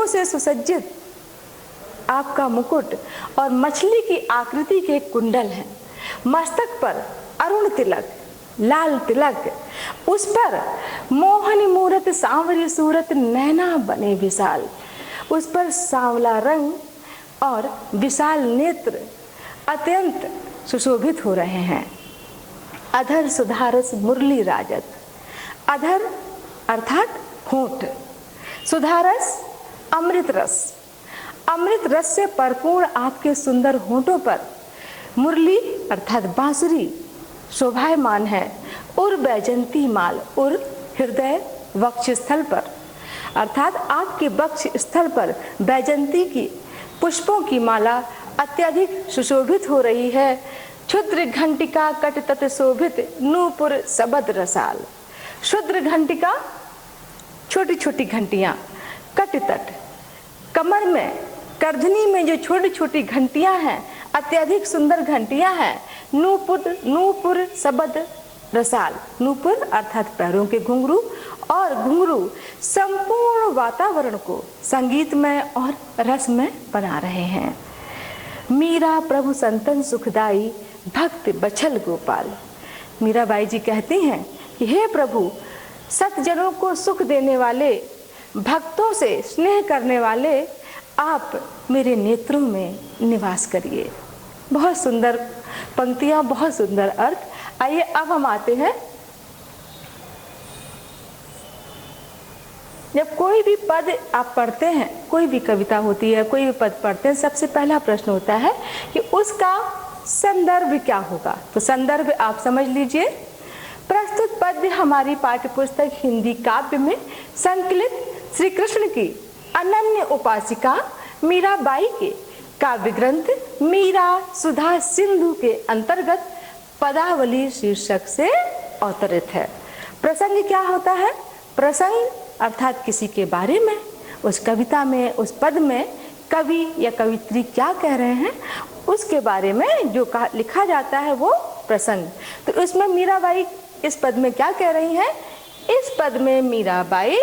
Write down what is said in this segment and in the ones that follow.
से सुसज्जित आपका मुकुट और मछली की आकृति के कुंडल हैं। मस्तक पर अरुण तिलक, लाल तिलक, उस पर मोहनी मूरत, सांवरी सूरत, नैना बने विशाल, उस पर सांवला रंग और विशाल नेत्र अत्यंत सुशोभित हो रहे हैं। अधर सुधारस मुरली राजत, अधर अर्थात होंठ, सुधारस अमृत रस, अमृत रस से परिपूर्ण आपके सुंदर होंठों पर मुरली अर्थात बांसुरी शोभायमान है। उर बैजंती माल, उर हृदय वक्ष स्थल पर अर्थात आपके वक्ष स्थल पर बैजंती की पुष्पों की माला अत्यधिक सुशोभित हो रही है। क्षुद्र घंटिका कट तट शोभित, नूपुर सबद रसाल, क्षुद्र घंटिका छोटी छोटी घंटियां, कट तट कमर में, करधनी में जो छोटी छोटी घंटियां हैं अत्यधिक सुंदर घंटियां हैं। नूपुर सबद रसाल, नूपुर अर्थात पैरों के घुंघरू, और घुंघरू संपूर्ण वातावरण को संगीतमय और रसमय बना रहे हैं। मीरा प्रभु संतन सुखदाई, भक्त बछल गोपाल। मीराबाई जी कहती हैं कि हे प्रभु, सतजनों को सुख देने वाले, भक्तों से स्नेह करने वाले, आप मेरे नेत्रों में निवास करिए। बहुत सुंदर पंक्तियां, बहुत सुंदर अर्थ। आइए अब हम आते हैं, जब कोई भी पद आप पढ़ते हैं, कोई भी कविता होती है, कोई भी पद पढ़ते हैं, सबसे पहला प्रश्न होता है कि उसका संदर्भ क्या होगा। तो संदर्भ आप समझ लीजिए। प्रस्तुत पद्य हमारी पाठ्यपुस्तक हिंदी काव्य में संकलित श्री कृष्ण की अनन्य उपासिका मीराबाई के काव्य ग्रंथ मीरा सुधा सिंधु के अंतर्गत पदावली शीर्षक से अवतरित है। प्रसंग क्या होता है? प्रसंग अर्थात किसी के बारे में, उस कविता में, उस पद में कवि या कवित्री क्या कह रहे हैं, उसके बारे में जो लिखा जाता है वो प्रसंग। तो इसमें मीराबाई इस पद में क्या कह रही हैं? इस पद में मीराबाई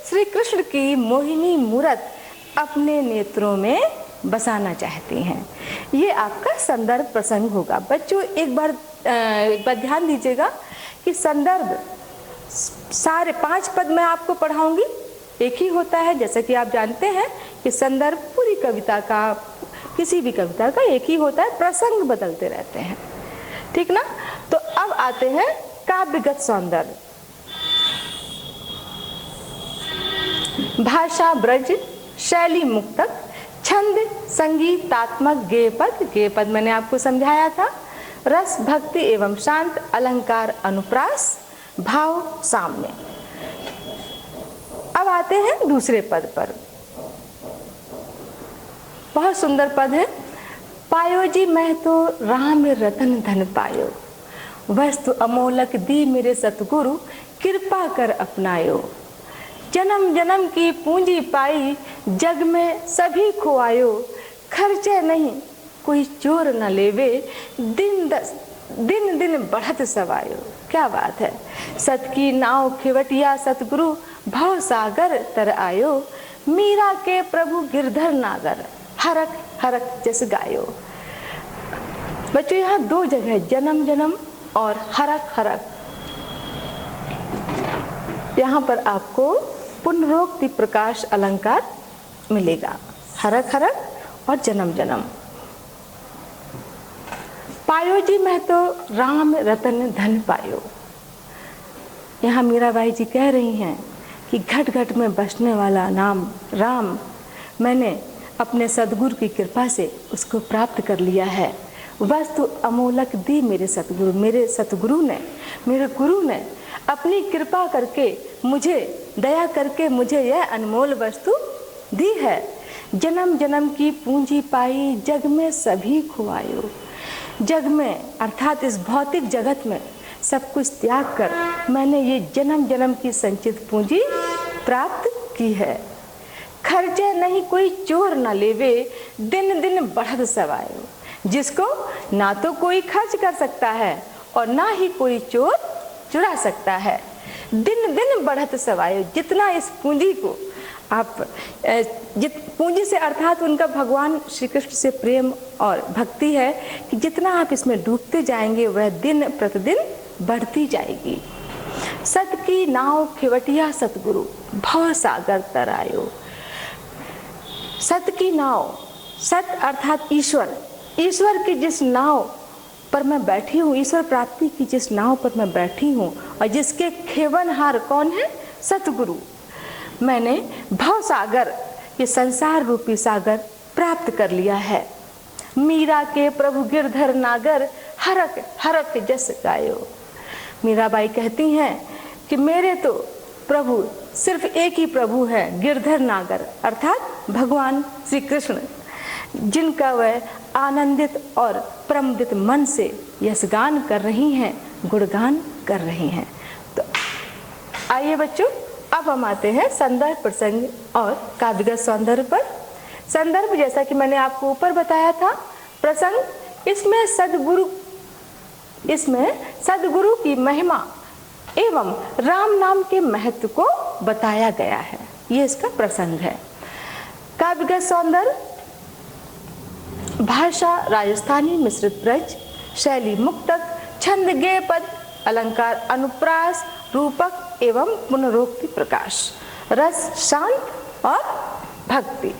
श्री कृष्ण की मोहिनी मूरत अपने नेत्रों में बसाना चाहती हैं। ये आपका संदर्भ प्रसंग होगा। बच्चों एक बार ध्यान दीजिएगा कि संदर्भ सारे 5 पद मैं आपको पढ़ाऊंगी, एक ही होता है। जैसा कि आप जानते हैं कि संदर्भ पूरी कविता का, किसी भी कविता का एक ही होता है, प्रसंग बदलते रहते हैं, ठीक ना। तो अब आते हैं काव्यगत सौंदर्य। भाषा ब्रज, शैली मुक्तक, छंद संगीतात्मक, गेय पद मैंने आपको समझाया था। रस भक्ति एवं शांत, अलंकार अनुप्रास, भाव साम्य। अब आते हैं दूसरे पद पर। बहुत सुंदर पद है। पायो जी मैं तो राम रतन धन पायो, वस्तु अमोलक दी मेरे सतगुरु, कृपा कर अपनायो। जन्म जन्म की पूंजी पाई, जग में सभी खोआयो, खर्चे नहीं कोई चोर न लेवे, दिन दिन बढ़त सवायो। क्या बात है। सत की नाव खिवटिया सतगुरु, भव सागर तर आयो, मीरा के प्रभु गिरधर नागर, हरक हरक जस गायो। बच्चों यहाँ 2 जगह, जन्म जन्म और हरक हरक, यहाँ पर आपको पुनरोक्ति प्रकाश अलंकार मिलेगा। हरक हरक और जन्म जन्म। पायो जी मैं तो राम रतन धन पायो। यहाँ मीराबाई जी कह रही हैं कि घट घट में बसने वाला नाम राम, मैंने अपने सद्गुरु की कृपा से उसको प्राप्त कर लिया है। वस्तु अमोलक दी मेरे सतगुरु, मेरे सतगुरु ने, मेरे गुरु ने अपनी कृपा करके मुझे, दया करके मुझे यह अनमोल वस्तु दी है। जन्म जन्म की पूंजी पाई, जग में सभी खुआयो। जग में अर्थात इस भौतिक जगत में सब कुछ त्याग कर मैंने ये जन्म जन्म की संचित पूंजी प्राप्त की है। खर्चे नहीं कोई चोर न लेवे, दिन दिन बढ़त सवायो। जिसको ना तो कोई खर्च कर सकता है और ना ही कोई चोर चुरा सकता है। दिन दिन बढ़त सवायो, जितना इस पूंजी को आप पूंजी से अर्थात उनका भगवान श्री कृष्ण से प्रेम और भक्ति है कि जितना आप इसमें डूबते जाएंगे वह दिन प्रतिदिन बढ़ती जाएगी। सत की नाव खिवटिया सतगुरु भव सागर तरायो। सत की नाव, सत अर्थात ईश्वर, ईश्वर की जिस नाव पर मैं बैठी हूँ, ईश्वर प्राप्ति की जिस नाव पर मैं बैठी हूँ और जिसके खेवनहार कौन है? सतगुरु। मैंने भव सागर, ये संसार रूपी सागर प्राप्त कर लिया है। मीरा के प्रभु गिरधर नागर हरक हरक जस गायो। मीराबाई कहती हैं कि मेरे तो प्रभु सिर्फ एक ही प्रभु है, गिरधर नागर अर्थात भगवान श्री कृष्ण, जिनका वह आनंदित और प्रमुदित मन से यशगान कर रही हैं, गुणगान कर रही हैं। तो आइए बच्चों, अब हम आते हैं संदर्भ प्रसंग और काव्यगत सौंदर्य पर। संदर्भ जैसा कि मैंने आपको ऊपर बताया था, प्रसंग इसमें सदगुरु की महिमा एवं राम नाम के महत्व को बताया गया है, ये इसका प्रसंग है। काव्यगत सौंदर्य, भाषा राजस्थानी मिश्रित ब्रज, शैली मुक्तक, छंद गेय पद, अलंकार अनुप्रास, रूपक एवं पुनरोक्ति प्रकाश, रस शांत और भक्ति।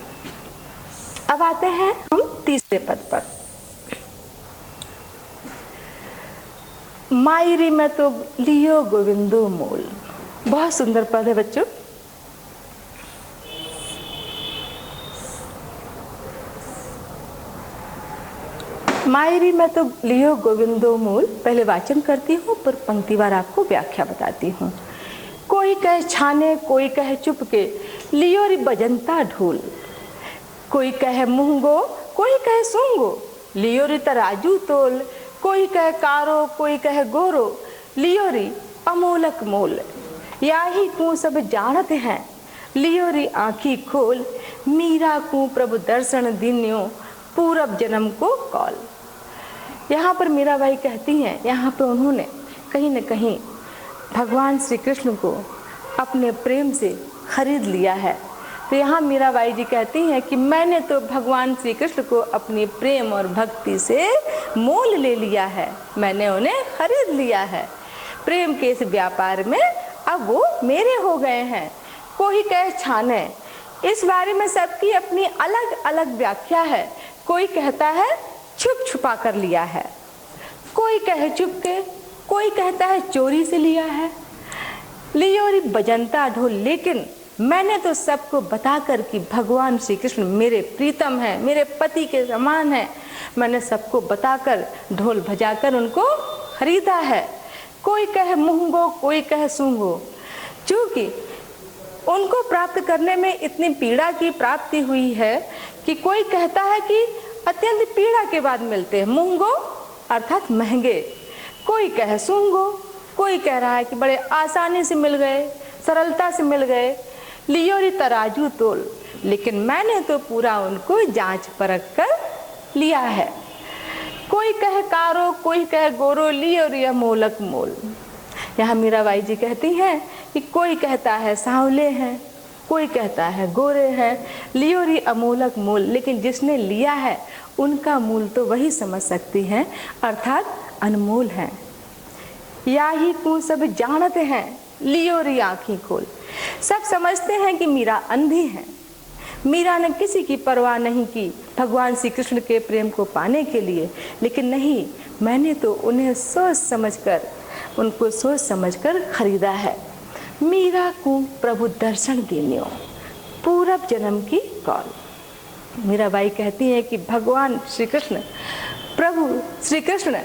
अब आते हैं हम तीसरे पद पर। मायरी में तो लियो गोविंदो मोल, बहुत सुंदर पद है बच्चों। मायरी में तो लियो गोविंदो मूल, पहले वाचन करती हूँ पर पंक्तिवार आपको व्याख्या बताती हूँ। कोई कहे छाने, कोई कहे चुपके, लियो री बजंता ढोल। कोई कहे मुंगो, कोई कहे सुंगो, लियो री तराजू तोल। कोई कहे कारो, कोई कहे गोरो, लियो री अमोलक मोल। याही को सब जानत हैं, लियो री आँखी खोल। मीरा को प्रभु दर्शन दिन्यो, पूरब जन्म को कौल। यहाँ पर मीराबाई कहती हैं, यहाँ पर उन्होंने कहीं न कहीं भगवान श्री कृष्ण को अपने प्रेम से खरीद लिया है। तो यहाँ मीराबाई जी कहती हैं कि मैंने तो भगवान श्री कृष्ण को अपनी प्रेम और भक्ति से मोल ले लिया है, मैंने उन्हें खरीद लिया है। प्रेम के इस व्यापार में अब वो मेरे हो गए हैं। कोई कहे छाने, इस बारे में सबकी अपनी अलग अलग व्याख्या है। कोई कहता है छुप छुपा कर लिया है, कोई कहे चुपके, कोई कहता है चोरी से लिया है। लियोरी बजंता ढोल, लेकिन मैंने तो सबको बताकर कि भगवान श्री कृष्ण मेरे प्रीतम हैं, मेरे पति के समान हैं, मैंने सबको बताकर ढोल बजाकर उनको खरीदा है। कोई कहे मुंगो, कोई कहे सूंगो, क्योंकि उनको प्राप्त करने में इतनी पीड़ा की प्राप्ति हुई है कि कोई कहता है कि अत्यंत पीड़ा के बाद मिलते हैं, मुंगो अर्थात महंगे। कोई कहे सूंगो, कोई कह रहा है कि बड़े आसानी से मिल गए, सरलता से मिल गए। लियोरी तराजू तोल, लेकिन मैंने तो पूरा उनको जांच परख कर लिया है। कोई कहे कारो, कोई कहे गोरो, लियोरी अमोलक मोल। यहाँ मीराबाई जी कहती हैं कि कोई कहता है सांवले हैं, कोई कहता है गोरे हैं, लियोरी अमोलक मोल, लेकिन जिसने लिया है उनका मूल तो वही समझ सकती हैं, अर्थात अनमोल है। या ही को सब जानते हैं, लियोरी आँखी खोल। सब समझते हैं कि मीरा अंधी है। मीरा ने किसी की परवाह नहीं की भगवान श्री कृष्ण के प्रेम को पाने के लिए, लेकिन नहीं, मैंने तो उन्हें उनको सोच समझकर खरीदा है। मीरा को प्रभु दर्शन देनियो, पूरब जन्म की कौल। मीराबाई कहती हैं कि भगवान श्री कृष्ण, प्रभु श्री कृष्ण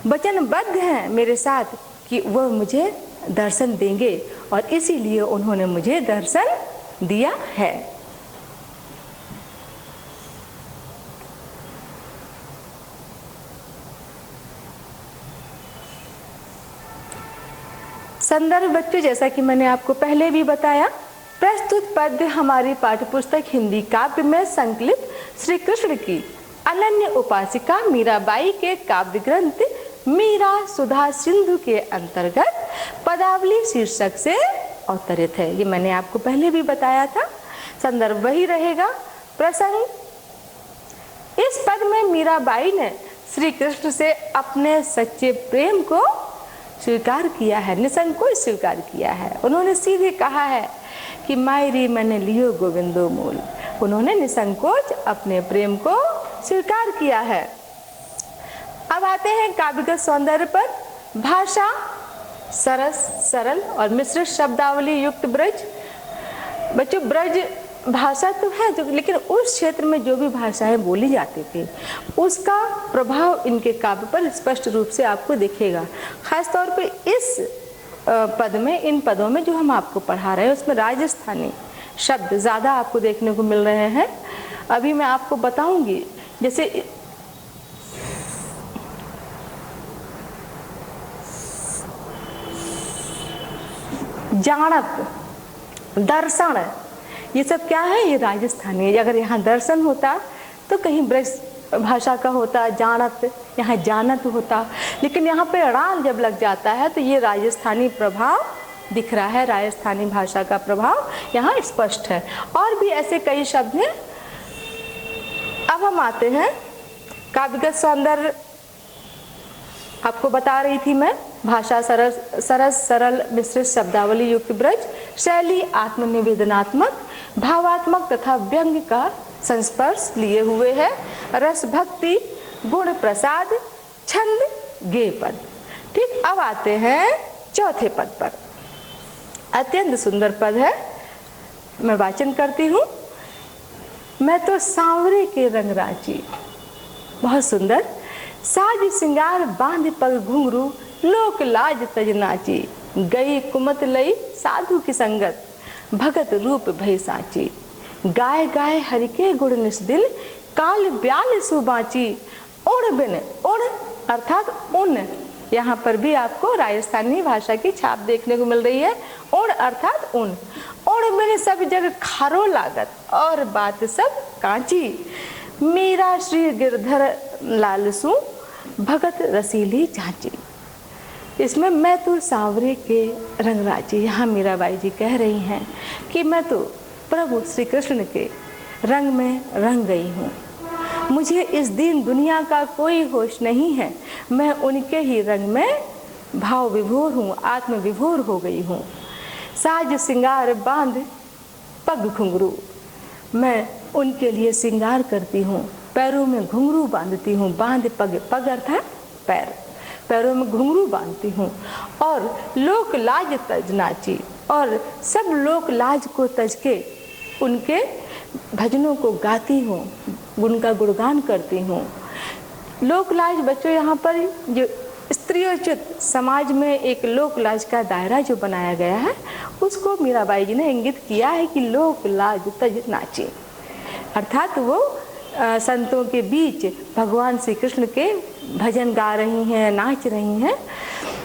वचनबद्ध हैं मेरे साथ कि वह मुझे दर्शन देंगे, और इसीलिए उन्होंने मुझे दर्शन दिया है। संदर्भ बच्चों, जैसा कि मैंने आपको पहले भी बताया, प्रस्तुत पद्य हमारी पाठ्यपुस्तक हिंदी काव्य में संकलित श्री कृष्ण की अनन्य उपासिका मीराबाई के काव्य ग्रंथ मीरा सुधा सिंधु के अंतर्गत पदावली शीर्षक से अवतरित है। ये मैंने आपको पहले भी बताया था। संदर्भ वही रहेगा प्रसंग। इस पद में मीराबाई ने श्री कृष्ण से अपने सच्चे प्रेम को स्वीकार किया है, निसंकोच स्वीकार किया है। उन्होंने सीधे कहा है कि मायरी मैंने लियो गोविंदो मूल। उन्होंने निसंकोच अपने प्रेम को स्वीकार किया है। अब आते हैं काव्यगत सौंदर्य पर। भाषा सरस, सरल और मिश्रित शब्दावली युक्त ब्रज। बच्चों, ब्रज भाषा तो है जो, लेकिन उस क्षेत्र में जो भी भाषाएं बोली जाती थी उसका प्रभाव इनके काव्य पर स्पष्ट रूप से आपको दिखेगा। खासतौर पे इस पद में, इन पदों में जो हम आपको पढ़ा रहे हैं उसमें राजस्थानी शब्द ज़्यादा आपको देखने को मिल रहे हैं। अभी मैं आपको बताऊंगी, जैसे जाणत, दर्शन, ये सब क्या है? ये राजस्थानी है। अगर यहाँ दर्शन होता तो कहीं ब्रज भाषा का होता जाणत, यहाँ जानत होता, लेकिन यहाँ पे ड़ाल जब लग जाता है तो ये राजस्थानी प्रभाव दिख रहा है, राजस्थानी भाषा का प्रभाव यहाँ स्पष्ट है। और भी ऐसे कई शब्द हैं। अब हम आते हैं काव्यगत सौंदर्य। आपको बता रही थी मैं, भाषा सरस, सरल, मिश्रित शब्दावली युक्त ब्रज। शैली आत्मनिवेदनात्मक, भावात्मक तथा व्यंग्य का संस्पर्श लिए हुए है। रस, भक्ति, गुण, प्रसाद, छंद, गेय पद। ठीक, अब आते हैं चौथे पद पर। अत्यंत सुंदर पद है, मैं वाचन करती हूँ। मैं तो सांवरे के रंग रांची। बहुत सुंदर। साज सिंगार बांध पग घुंघरू, लोक लाज तज नाची। गई कुमत लई साधु की संगत, भगत रूप भई साची। गाय गाय हरि के गुण निस्दिन, काल ब्याल सुबाची। उड़ बिन, उड़ अर्थात उन, यहाँ पर भी आपको राजस्थानी भाषा की छाप देखने को मिल रही है। उड़ अर्थात उन। उड़ बिन सब जग खारो लागत, और बात सब कांची। मीरा श्री गिरधर लालसू, भगत रसीली झांची। इसमें मैं तो सांवरे के रंग रांची, यहाँ मीराबाई जी कह रही हैं कि मैं तो प्रभु श्री कृष्ण के रंग में रंग गई हूँ। मुझे इस दीन दुनिया का कोई होश नहीं है, मैं उनके ही रंग में भाव विभोर हूँ, आत्म विभोर हो गई हूँ। साज सिंगार बांध पग घुंघरू, मैं उनके लिए सिंगार करती हूँ, पैरों में घुंघरू बांधती हूँ। बांध पग, पग अर्थात पैर, पैरों में घुंघरू बांधती हूँ। और लोक लाज तज नाची, और सब लोक लाज को तज के उनके भजनों को गाती हूँ, उनका गुणगान करती हूँ। लोक लाज बच्चों, यहाँ पर जो स्त्रियोचित समाज में एक लोक लाज का दायरा जो बनाया गया है उसको मीराबाई जी ने इंगित किया है कि लोक लाज तज नाची, अर्थात वो संतों के बीच भगवान श्री कृष्ण के भजन गा रही हैं, नाच रही हैं।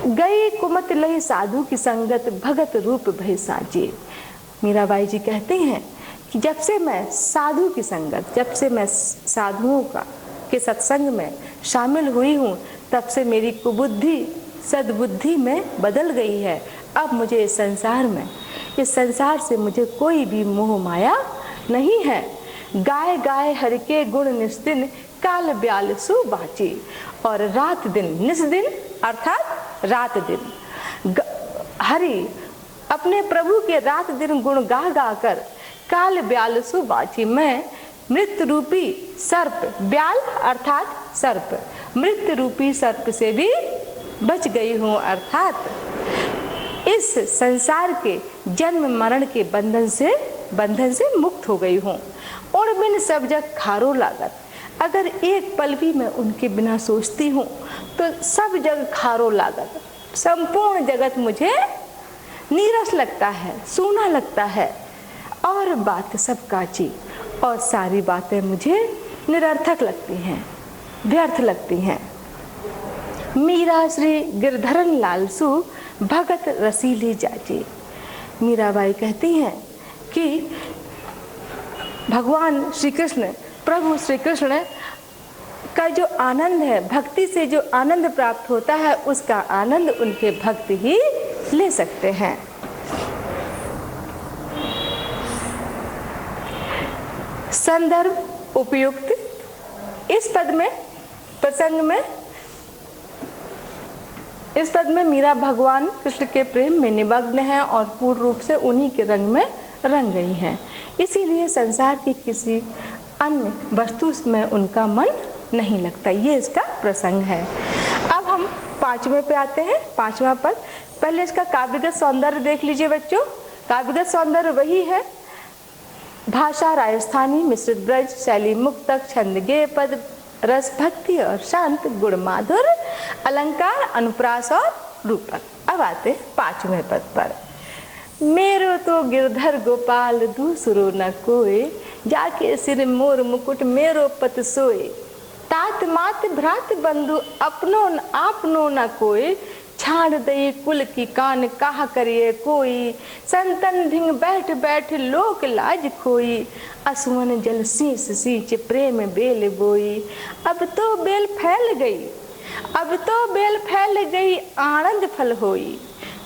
गई कुमत लई साधु की संगत, भगत रूप भई साची। मीराबाई जी कहते हैं कि जब से मैं साधु की संगत, जब से मैं साधुओं के सत्संग में शामिल हुई हूँ, तब से मेरी कुबुद्धि सद्बुद्धि में बदल गई है। अब मुझे इस संसार से मुझे कोई भी मोह माया नहीं है। गाय गाय हरि के गुण निस्दिन, काल ब्याल सु बाची। और रात दिन, निस्दिन अर्थात रात दिन, हरि अपने प्रभु के रात दिन गुण गा गा कर काल ब्याल सु बाची। मैं मृत्यु रूपी सर्प, ब्याल अर्थात सर्प, मृत्यु रूपी सर्प से भी बच गई हूँ, अर्थात इस संसार के जन्म मरण के बंधन से मुक्त हो गई हूँ। उड़ बिन सब जग खारो लागत, अगर एक पल भी मैं उनके बिना सोचती हूँ तो सब जग खारो लागत, संपूर्ण जगत मुझे नीरस लगता है, सूना लगता है। और बात सब काची, और सारी बातें मुझे निरर्थक लगती हैं, व्यर्थ लगती हैं। मीरा श्री गिरधरन लालसू, भगत रसीली जाची। मीराबाई कहती हैं कि भगवान श्री कृष्ण, प्रभु श्री कृष्ण का जो आनंद है, भक्ति से जो आनंद प्राप्त होता है, उसका आनंद उनके भक्त ही ले सकते हैं। संदर्भ उपयुक्त। इस पद में मीरा भगवान कृष्ण के प्रेम में निमग्न है और पूर्ण रूप से उन्हीं के रंग में रंग गई हैं, इसीलिए संसार की किसी अन्य वस्तु में उनका मन नहीं लगता। ये इसका प्रसंग है। अब हम 5वें पे आते हैं। 5वां पद, पहले इसका काव्यगत सौंदर्य देख लीजिए बच्चों। काव्यगत सौंदर्य वही है, भाषा राजस्थानी, मिश्रित ब्रज, शैली मुक्तक, छंद गेय पद, रस भक्ति और शांत, गुण माधुर, अलंकार, अनुप्रास और रूपक। अब आते हैं 5वें पद पर। मेरो तो गिरधर गोपाल दूसरो न कोय, जाके सिर मोर मुकुट मेरो पत सोए। तात मात भ्रात बंधु अपनो आपनो न कोय, छाड़ दई कुल की कान कहा करिए कोई। संतन धिंग बैठ बैठ लोक लाज खोई, असुवन जल सींच सींच प्रेम बेल बोई। अब तो बेल फैल गई आनंद फल होई।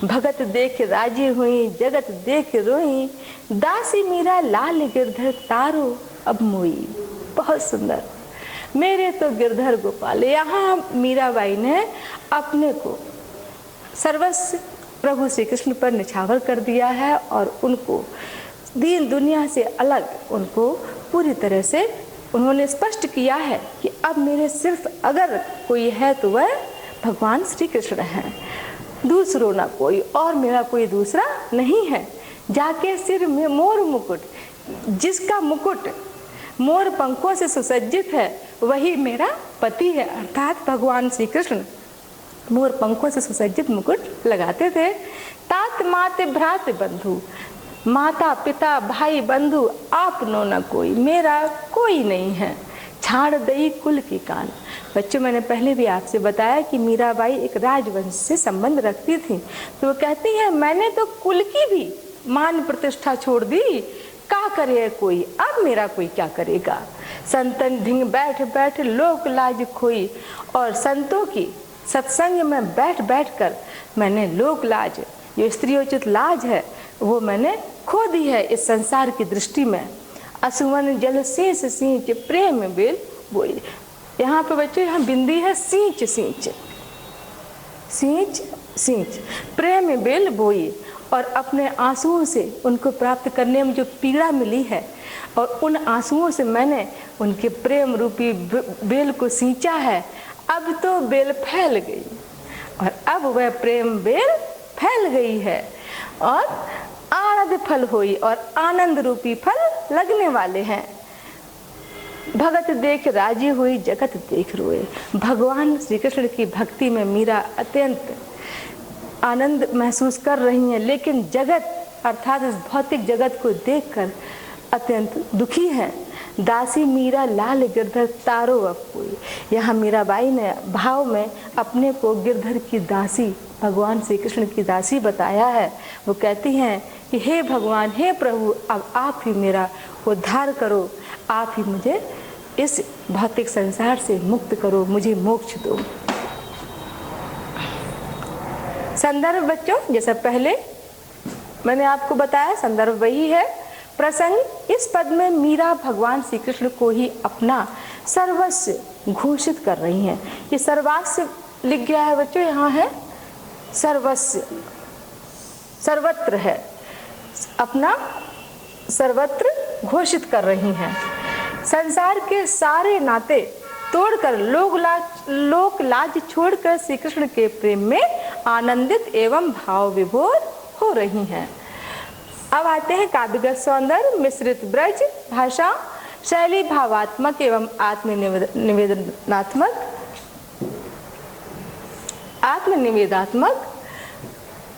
भगत देख राजी हुई जगत देख रोई, दासी मीरा लाल गिरधर तारो अब मोई। बहुत सुंदर। मेरे तो गिरधर गोपाल, यहाँ मीराबाई ने अपने को सर्वस्व प्रभु श्री कृष्ण पर निछावर कर दिया है और उनको दीन दुनिया से अलग उनको पूरी तरह से उन्होंने स्पष्ट किया है कि अब मेरे सिर्फ अगर कोई है तो वह भगवान श्री कृष्ण है, दूसरो ना कोई, और मेरा कोई दूसरा नहीं है। जाके सिर में मोर मुकुट, जिसका मुकुट मोर पंखों से सुसज्जित है वही मेरा पति है, अर्थात भगवान श्री कृष्ण मोर पंखों से सुसज्जित मुकुट लगाते थे। तात माते भ्रात बंधु, माता पिता भाई बंधु आपनो न कोई, मेरा कोई नहीं है। छाड़ दई कुल की कान। बच्चों, मैंने पहले भी आपसे बताया कि मीराबाई एक राजवंश से संबंध रखती थी, तो वो कहती है मैंने तो कुल की भी मान प्रतिष्ठा छोड़ दी, क्या करे कोई, अब मेरा कोई क्या करेगा। संतन ढिंग बैठ बैठ लोक लाज खोई, और संतों की सत्संग में बैठ बैठ कर मैंने लोक लाज, जो स्त्रियोचित लाज है, वो मैंने खो दी है इस संसार की दृष्टि में। असुवन जल सींच सींच प्रेम बेल बोई। यहाँ पे बच्चों यहाँ बिंदी है सींच सींच, सींच सींच प्रेम बेल बोई, और अपने आंसुओं से उनको प्राप्त करने में जो पीड़ा मिली है और उन आंसुओं से मैंने उनके प्रेम रूपी बेल को सींचा है। अब तो बेल फैल गई, और अब वह प्रेम बेल फैल गई है और आनंद फल हुई, और आनंद रूपी फल लगने वाले हैं। भगत देख राजी हुई जगत देख रोए। भगवान श्री कृष्ण की भक्ति में मीरा अत्यंत आनंद महसूस कर रही हैं, लेकिन जगत अर्थात इस भौतिक जगत को देखकर अत्यंत दुखी हैं। दासी मीरा लाल गिरधर तारो अब कोई। यहाँ मीराबाई ने भाव में अपने को गिरधर की दासी, भगवान श्री कृष्ण की दासी बताया है। वो कहती हैं कि हे भगवान, हे प्रभु, अब आप ही मेरा उद्धार करो, आप ही मुझे इस भौतिक संसार से मुक्त करो, मुझे मोक्ष दो। संदर्भ बच्चों, जैसा पहले मैंने आपको बताया, संदर्भ वही है। प्रसंग, इस पद में मीरा भगवान श्री कृष्ण को ही अपना सर्वस्व घोषित कर रही हैं। ये सर्वस्व लिख गया है बच्चों, यहाँ है सर्वस्व, सर्वत्र है, अपना सर्वत्र घोषित कर रही हैं। संसार के सारे नाते तोड़कर लोक लाज छोड़कर श्री कृष्ण के प्रेम में आनंदित एवं भाव विभोर हो रही हैं। अब आते हैं काव्यगत सौंदर्य, मिश्रित ब्रज, भाषा, शैली भावात्मक एवं आत्मनिवेदात्मक,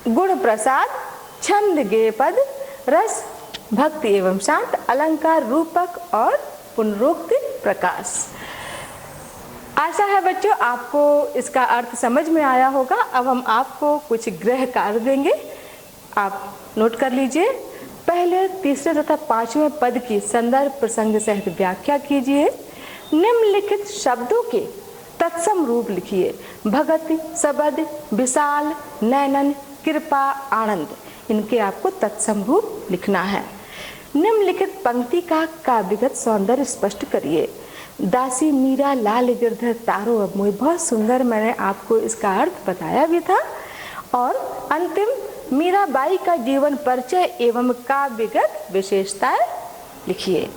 गुण प्रसाद, छंद गेय पद, रस भक्ति एवं शांत, अलंकार, रूपक और पुनरोक्त प्रकाश। आशा है बच्चों आपको इसका अर्थ समझ में आया होगा। अब हम आपको कुछ गृह कार्य देंगे, आप नोट कर लीजिए। पहले, तीसरे तथा 5वें पद की संदर्भ प्रसंग सहित व्याख्या कीजिए। निम्नलिखित शब्दों के तत्सम रूप लिखिए। भगति, सबद, विशाल, नैनन, कृपा, आनंद, इनके आपको तत्सम रूप लिखना है। निम्नलिखित पंक्ति का काव्यगत सौंदर्य स्पष्ट करिए। दासी मीरा लाल गिरधर तारो अब मोहि। बहुत सुंदर, मैंने आपको इसका अर्थ बताया भी था। और अंतिम, मीराबाई का जीवन परिचय एवं काव्यगत विशेषताएं लिखिए।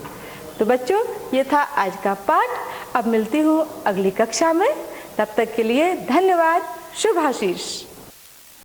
तो बच्चों, ये था आज का पाठ। अब मिलती हूँ अगली कक्षा में। तब तक के लिए धन्यवाद। शुभ आशीष।